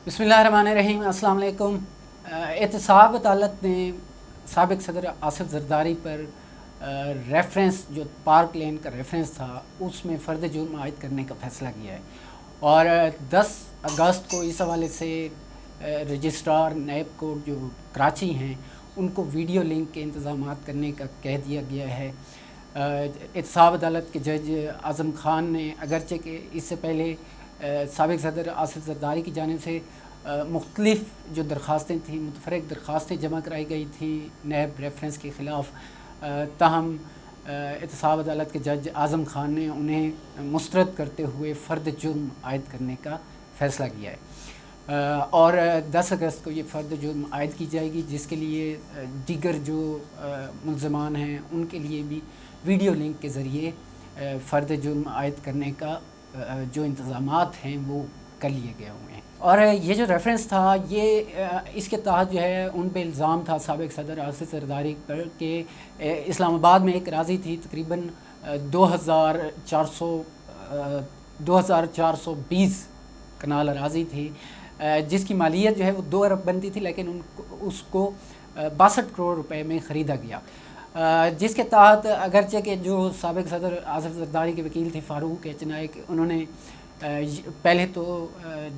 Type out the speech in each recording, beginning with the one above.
बिस्मिल्लाहिर्रहमानिर्रहीम। अस्सलाम वालेकुम। एहतसाब अदालत ने साबिक सदर आसिफ जरदारी पर रेफरेंस जो पार्क लेन का रेफरेंस था उसमें फ़र्द जुर्म आयद करने का फ़ैसला किया है और 10 अगस्त को इस हवाले से रजिस्ट्रार नैब कोर्ट जो कराची हैं उनको वीडियो लिंक के इंतज़ामात करने का कह दिया गया है। एहतसाब अदालत के जज आज़म ख़ान ने अगरचे कि इससे पहले साबिक सदर आसिफ जरदारी की जानिब से मुख्तलिफ़ जो दरख्वास्तें थीं, मुतफ़रक़ दरख्वास्तें जमा कराई गई थी नैब रेफरेंस के ख़िलाफ़, ताहम एहतसाब अदालत के जज आज़म ख़ान ने उन्हें मुस्तरद करते हुए फ़र्द जुर्म आयद करने का फ़ैसला किया है और 10 अगस्त को ये फ़र्द जुर्म आयद की जाएगी, जिसके लिए दीगर जो मुल्ज़मान हैं उनके लिए भी वीडियो लिंक के ज़रिए फ़र्द जुर्म आयद करने का जो इंतज़ामात हैं वो कर लिए गए हुए हैं। और ये जो रेफरेंस था ये इसके तहत जो है उन पे इल्ज़ाम था साबिक सदर आसिफ जरदारी पर कि इस्लामाबाद में एक अराज़ी थी तकरीबन 2420 कनाल अराज़ी थी, जिसकी मालियत जो है वो 2 अरब बनती थी, लेकिन उसको 62 करोड़ रुपए में ख़रीदा गया, जिसके तहत अगरचे के जो साबिक सदर आसिफ जरदारी के वकील थे फ़ारूक एच नाइक, उन्होंने पहले तो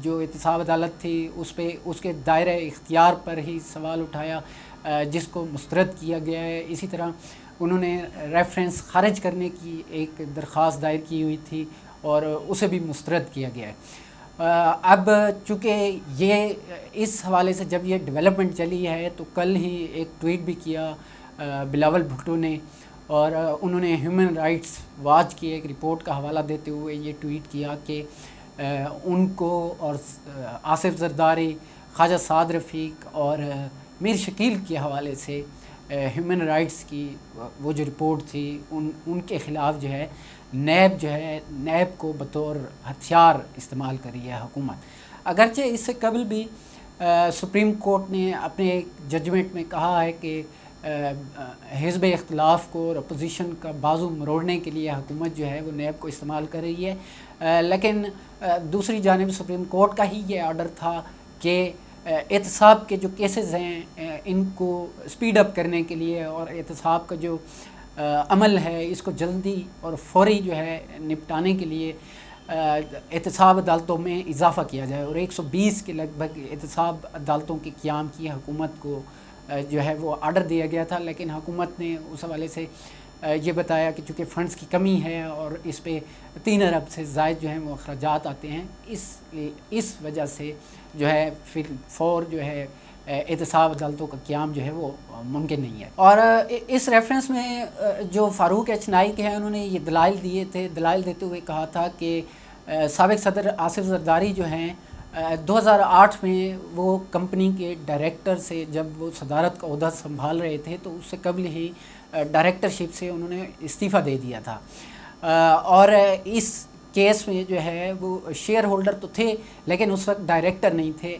जो एहतसाब अदालत थी उस पे उसके दायरे इख्तियार पर ही सवाल उठाया, जिसको मुस्तरद किया गया है। इसी तरह उन्होंने रेफरेंस ख़ारिज करने की एक दरख्वास्त दायर की हुई थी और उसे भी मुस्तरद किया गया है। अब चूँकि ये इस हवाले से जब ये डेवलपमेंट चली है तो कल ही एक ट्वीट भी किया बिलावल भुट्टो ने, और उन्होंने ह्यूमन राइट्स वॉच की एक रिपोर्ट का हवाला देते हुए ये ट्वीट किया कि उनको और आसिफ जरदारी, ख्वाजा साद रफ़ीक और मीर शकील के हवाले से ह्यूमन राइट्स की वो जो रिपोर्ट थी उनके ख़िलाफ़ जो है नैब को बतौर हथियार इस्तेमाल करी है हुकूमत। अगरचे इससे कबल भी सुप्रीम कोर्ट ने अपने एक जजमेंट में कहा है कि हिज़्ब इख्तिलाफ़ को और अपोजिशन का बाजू मरोड़ने के लिए हुकूमत जो है वो नैब को इस्तेमाल कर रही है, लेकिन दूसरी जानिब सुप्रीम कोर्ट का ही ये ऑर्डर था कि एहतसाब के जो केसेस हैं इनको स्पीड अप करने के लिए और एहतसाब का जो अमल है इसको जल्दी और फौरी जो है निपटाने के लिए एहतसाब अदालतों में इजाफ़ा किया जाए और 120 के लगभग एहतसाब अदालतों के क़याम की हुकूमत को जो है वो ऑर्डर दिया गया था, लेकिन हुकूमत ने उस हवाले से ये बताया कि चूँकि फ़ंड्स की कमी है और इस पे 3 अरब से ज़ायद जो है वो अखराजात आते हैं, इस वजह से जो है फिर जो है एहतसाब अदालतों का क़याम जो है वो मुमकिन नहीं है। और इस रेफरेंस में जो फ़ारूक एच नाइक हैं उन्होंने ये दलाइल दिए थे, दलाइल देते हुए कहा था कि साबिक सदर आसिफ जरदारी जो हैं 2008 में वो कंपनी के डायरेक्टर से जब वो सदारत का ओहदा संभाल रहे थे तो उससे कबल ही डायरेक्टरशिप से उन्होंने इस्तीफ़ा दे दिया था और इस केस में जो है वो शेयर होल्डर तो थे लेकिन उस वक्त डायरेक्टर नहीं थे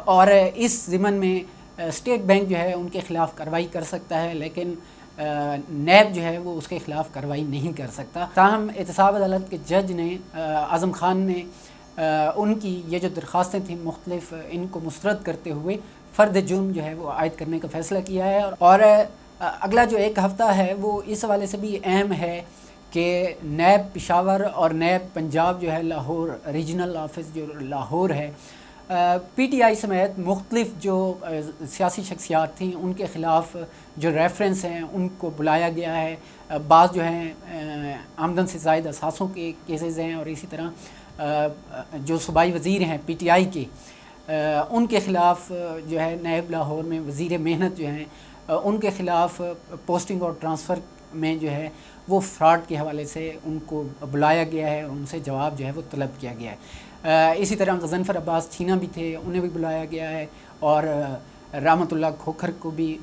और इस ज़िमन में स्टेट बैंक जो है उनके ख़िलाफ़ कार्रवाई कर सकता है, लेकिन नैब जो है वो उसके ख़िलाफ़ कार्रवाई नहीं कर सकता। ताहम एहतसाब अदालत के जज ने आज़म ख़ान ने उनकी ये जो दरख्वास्तें थीं मुख्तलिफ, इनको मुस्तरद करते हुए फ़र्द जुर्म जो है वो आयद करने का फ़ैसला किया है। और अगला जो एक हफ़्ता है वो इस हवाले से भी अहम है कि नैब पेशावर और नैब पंजाब जो है लाहौर रीजनल ऑफिस जो लाहौर है, PTI समेत मुख्तलिफ जो सियासी शख्सियात थी उनके ख़िलाफ़ जो रेफरेंस हैं उनको बुलाया गया है। बाज़ जो हैं आमदन से ज़ायद असासों के केसेस हैं और इसी तरह जो सूबाई वज़ीर हैं PTI के उनके ख़िलाफ़ जो है नैब लाहौर में वज़ीर मेहनत जो हैं उनके ख़िलाफ़ पोस्टिंग और ट्रांसफ़र में जो है वो फ्रॉड के हवाले से उनको बुलाया गया है और उनसे जवाब जो है वो तलब किया गया है। इसी तरह गज़नफ़र अब्बास छीना भी थे, उन्हें भी बुलाया गया है और रहमतुल्लाह खोखर को भी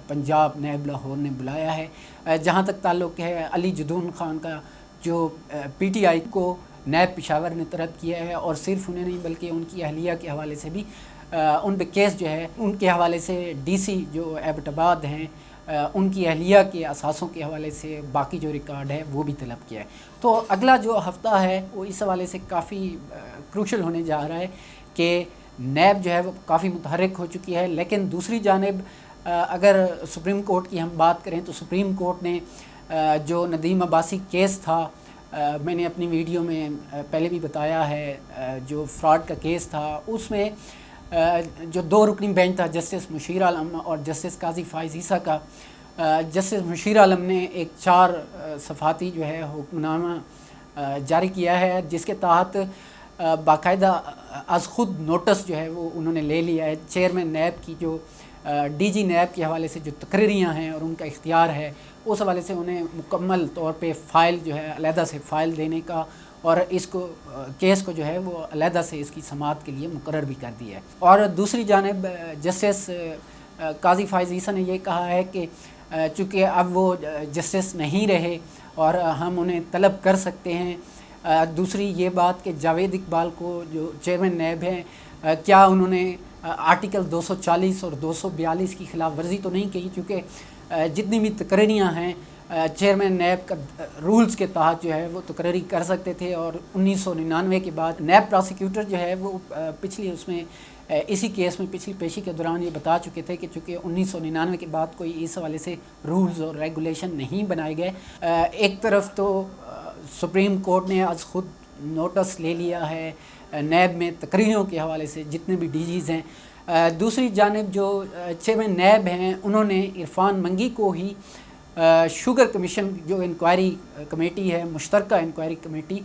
पंजाब नैब लाहौर ने बुलाया है। जहाँ तक ताल्लुक़ है अली जदून ख़ान का जो PTI को नैब पेशावर ने तरद किया है और सिर्फ उन्हें नहीं बल्कि उनकी अहलिया के हवाले से भी उन पे केस जो है उनके हवाले से DC जो एबटाबाद हैं उनकी अहलिया के असासों के हवाले से बाकी जो रिकॉर्ड है वो भी तलब किया है। तो अगला जो हफ़्ता है वो इस हवाले से काफ़ी क्रूशल होने जा रहा है कि نیب جو ہے وہ کافی متحرک ہو چکی ہے، لیکن دوسری جانب اگر سپریم کورٹ کی ہم بات کریں تو سپریم کورٹ نے جو ندیم عباسی کیس تھا، میں نے اپنی ویڈیو میں پہلے بھی بتایا ہے، جو فراڈ کا کیس تھا، اس میں جو 2 رکنی بینچ تھا جسٹس مشیر عالم اور جسٹس قاضی فائز عیسیٰ کا، جسٹس مشیر عالم نے ایک 4 صفحاتی جو ہے حکم نامہ جاری کیا ہے، جس کے تحت باقاعدہ از خود نوٹس جو ہے وہ انہوں نے لے لیا ہے چیئرمین نیب کی، جو ڈی جی نیب کے حوالے سے جو تقرریاں ہیں اور ان کا اختیار ہے، اس حوالے سے انہیں مکمل طور پہ فائل جو ہے علیحدہ سے فائل دینے کا، اور اس کو کیس کو جو ہے وہ علیحدہ سے اس کی سماعت کے لیے مقرر بھی کر دیا ہے۔ اور دوسری جانب جسٹس قاضی فائز عیسیٰ نے یہ کہا ہے کہ چونکہ اب وہ جسٹس نہیں رہے اور ہم انہیں طلب کر سکتے ہیں۔ دوسری یہ بات کہ جاوید اقبال کو جو چیئرمین نیب ہیں، کیا انہوں نے آرٹیکل 240 اور 242 کی خلاف ورزی تو نہیں کی، چونکہ جتنی بھی تقرریاں ہیں چیئرمین نیب کا رولز کے تحت جو ہے وہ تقرری کر سکتے تھے، اور 1999 کے بعد نیب پراسیکیوٹر جو ہے وہ پچھلی اس میں اسی کیس میں پچھلی پیشی کے دوران یہ بتا چکے تھے کہ چونکہ 1999 کے بعد کوئی اس حوالے سے رولز اور ریگولیشن نہیں بنائے گئے۔ ایک طرف تو سپریم کورٹ نے آج خود نوٹس لے لیا ہے نیب میں تقرریوں کے حوالے سے جتنے بھی ڈی جیز ہیں، دوسری جانب جو چیئرمین نیب ہیں انہوں نے عرفان منگی کو ہی شوگر کمیشن جو انکوائری کمیٹی ہے، مشترکہ انکوائری کمیٹی،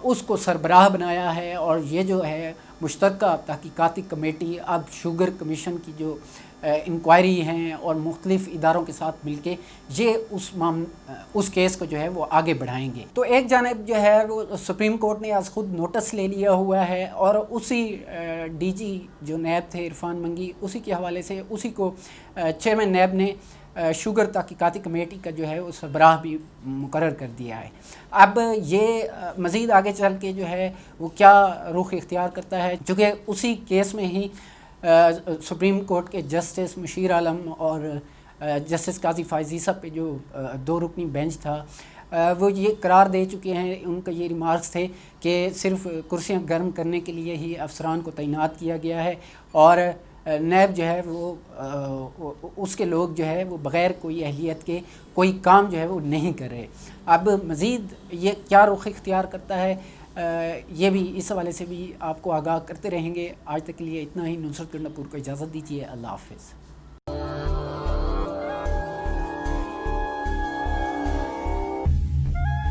اس کو سربراہ بنایا ہے، اور یہ جو ہے مشترکہ تحقیقاتی کمیٹی اب شوگر کمیشن کی جو انکوائری ہیں اور مختلف اداروں کے ساتھ مل کے یہ اس کیس کو جو ہے وہ آگے بڑھائیں گے۔ تو ایک جانب جو ہے وہ سپریم کورٹ نے آج خود نوٹس لے لیا ہوا ہے، اور اسی ڈی جی جو نیب تھے عرفان منگی، اسی کے حوالے سے اسی کو چیئرمین نیب نے شوگر تحقیقاتی کمیٹی کا جو ہے وہ سربراہ بھی مقرر کر دیا ہے۔ اب یہ مزید آگے چل کے جو ہے وہ کیا رخ اختیار کرتا ہے، چونکہ اسی کیس میں ہی سپریم کورٹ کے جسٹس مشیر عالم اور جسٹس قاضی فائز عیسیٰ پہ جو 2 رکنی بینچ تھا، وہ یہ قرار دے چکے ہیں، ان کا یہ ریمارکس تھے کہ صرف کرسیاں گرم کرنے کے لیے ہی افسران کو تعینات کیا گیا ہے، اور نیب جو ہے وہ اس کے لوگ جو ہے وہ بغیر کوئی اہلیت کے کوئی کام جو ہے وہ نہیں کر رہے۔ اب مزید یہ کیا رخ اختیار کرتا ہے، یہ بھی اس حوالے سے بھی آپ کو آگاہ کرتے رہیں گے۔ آج تک کے لیے اتنا ہی۔ نصرت کرناپور کو اجازت دیجیے۔ اللہ حافظ۔